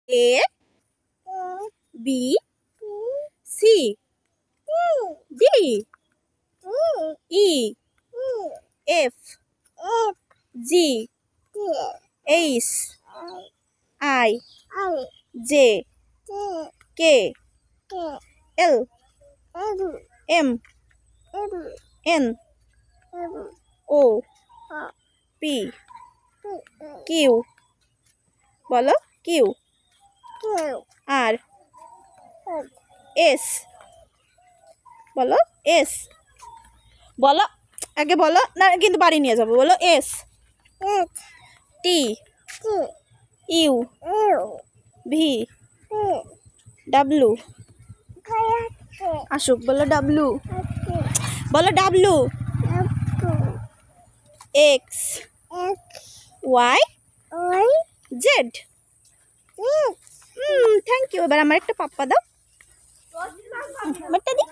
A B C D E F G H I J K L M N O P Q বলো Q R S বলো S বলো আগে বলো না কিন্তু বাড়ি নিয়ে যাবো বলো S T U V W আসুক বলো W বলো W X Y Z thank you এবার আমার একটা পাপ্পা দাও আমারটা দি